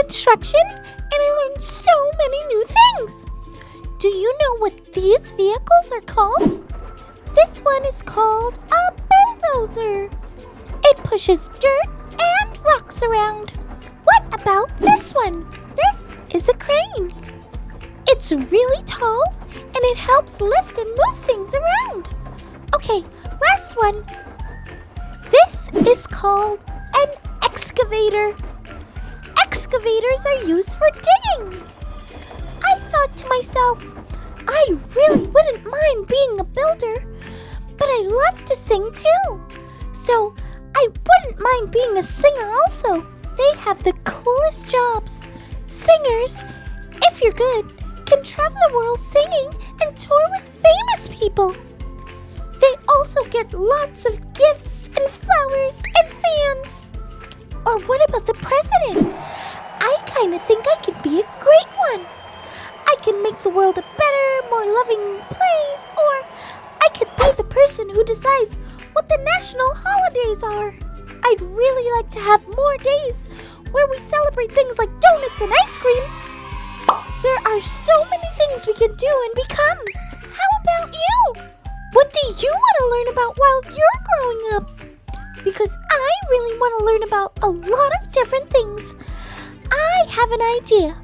construction, and I learned so many new things. Do you know what these vehicles are called? This one is called a bulldozer. It pushes dirt and rocks around. What about this one? This is a crane. It's really tall, and it helps lift and move things around. Okay, last one. This is called an excavator. Excavators are used for digging. I thought to myself, I really wouldn't mind being a builder, but I love to sing too. So I wouldn't mind being a singer also. They have the coolest jobs. Singers, if you're good, can travel the world singing and tour with famous people. They also get lots of gifts and flowers and fans. Or what about the president? I kind of think I could be a great one. I can make the world a better, more loving place, or I could be the person who decides what the national holidays are. I'd really like to have more days where we celebrate things like donuts and ice cream. There are so many things we can do and become. How about you? What do you want to learn about while you're growing up? Because I really want to learn about a lot of different things. I have an idea.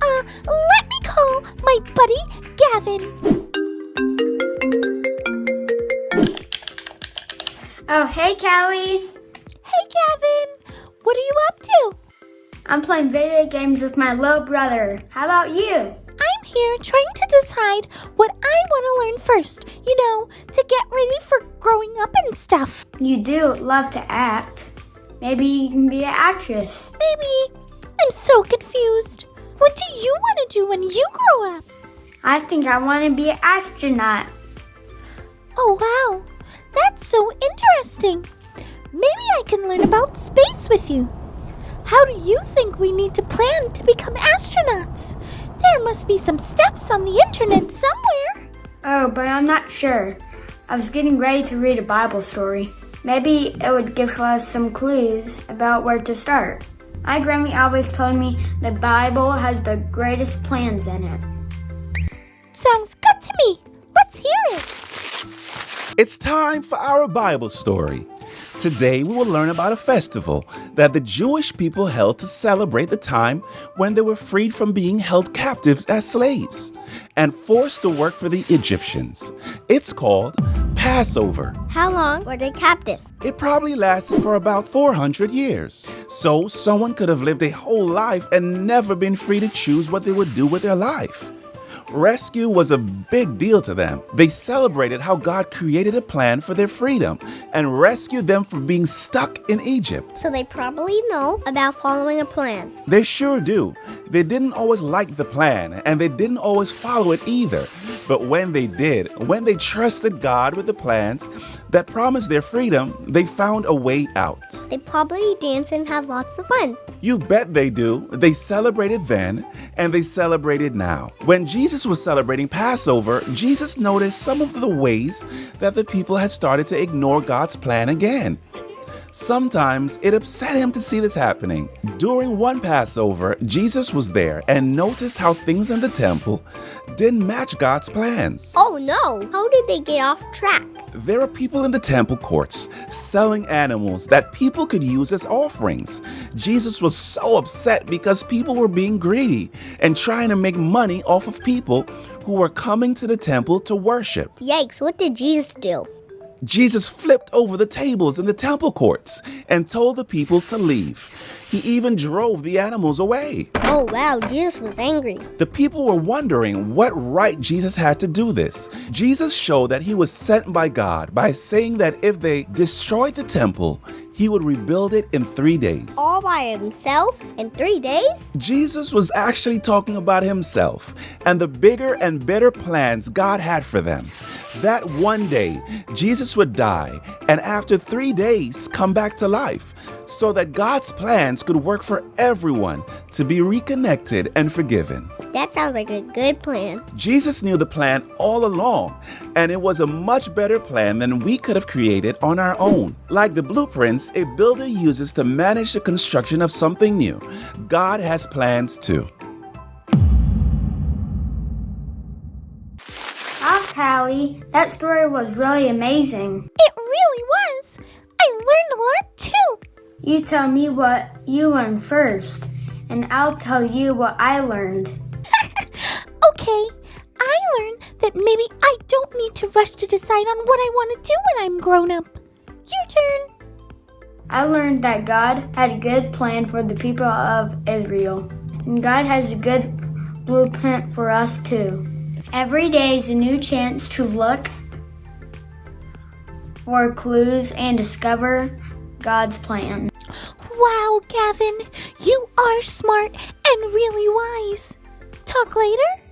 Let me call my buddy Gavin. Oh, hey, Callie. Hey, Gavin. What are you up to? I'm playing video games with my little brother. How about you? I'm here trying to decide what I want to learn first, to get ready for growing up and stuff. You do love to act. Maybe you can be an actress. Maybe. I'm so confused. What do you want to do when you grow up? I think I want to be an astronaut. Oh, wow. That's so interesting. Maybe I can learn about space with you. How do you think we need to plan to become astronauts? There must be some steps on the internet somewhere. Oh, but I'm not sure. I was getting ready to read a Bible story. Maybe it would give us some clues about where to start. My Grammy always told me the Bible has the greatest plans in it. Sounds good to me. Let's hear it. It's time for our Bible story. Today we will learn about a festival that the Jewish people held to celebrate the time when they were freed from being held captives as slaves and forced to work for the Egyptians. It's called Passover. How long were they captive? It probably lasted for about 400 years. So someone could have lived a whole life and never been free to choose what they would do with their life. Rescue was a big deal to them. They celebrated how God created a plan for their freedom and rescued them from being stuck in Egypt. So they probably know about following a plan. They sure do. They didn't always like the plan, and they didn't always follow it either. But when they did, when they trusted God with the plans that promised their freedom, they found a way out. They probably dance and have lots of fun. You bet they do. They celebrated then, and they celebrated now. When Jesus was celebrating Passover, Jesus noticed some of the ways that the people had started to ignore God's plan again. Sometimes it upset him to see this happening. During one Passover, Jesus was there and noticed how things in the temple didn't match God's plans. Oh no! How did they get off track? There are people in the temple courts selling animals that people could use as offerings. Jesus was so upset because people were being greedy and trying to make money off of people who were coming to the temple to worship. Yikes, what did Jesus do? Jesus flipped over the tables in the temple courts and told the people to leave. He even drove the animals away. Oh wow, Jesus was angry. The people were wondering what right Jesus had to do this. Jesus showed that he was sent by God by saying that if they destroyed the temple, he would rebuild it in 3 days. All by himself in 3 days? Jesus was actually talking about himself and the bigger and better plans God had for them. that one day Jesus would die and after 3 days come back to life so that God's plans could work for everyone to be reconnected and forgiven. That sounds like a good plan. Jesus knew the plan all along, and it was a much better plan than we could have created on our own. Like the blueprints a builder uses to manage the construction of something new, God has plans too. Wow, Callie, that story was really amazing. It really was. I learned a lot too. You tell me what you learned first, and I'll tell you what I learned. Okay, I learned that maybe I don't need to rush to decide on what I want to do when I'm grown up. Your turn. I learned that God had a good plan for the people of Israel, and God has a good blueprint for us too. Every day is a new chance to look for clues and discover God's plan. Wow, Gavin, you are smart and really wise. Talk later?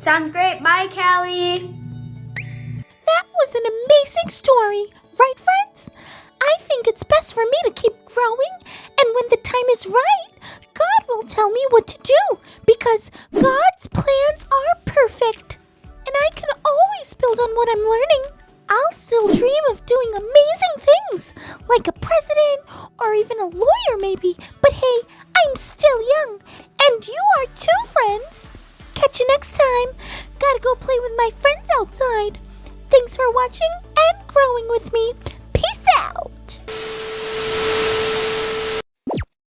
Sounds great. Bye, Callie. That was an amazing story, right, friends? I think it's best for me to keep growing, and when the time is right, God will tell me what to do, because God's plans are perfect, and I can always build on what I'm learning. I'll still dream of doing amazing things, like a president or even a lawyer maybe, but hey, I'm still young, and you are too, friends. Catch you next time. Gotta go play with my friends outside. Thanks for watching and growing with me. Peace out.